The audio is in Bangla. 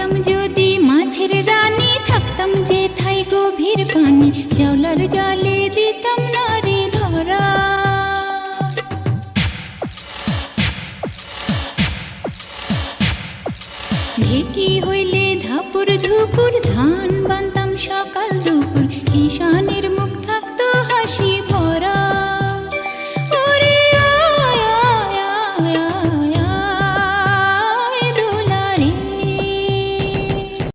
হইতাম যদি মাছের রানী, থাকতাম যে থাই গভীর পানি, জাউলার জালে দিতাম নারী ধরা। ঢেকি হইলে ধাপুর ধুপুর ধান বানতাম সকাল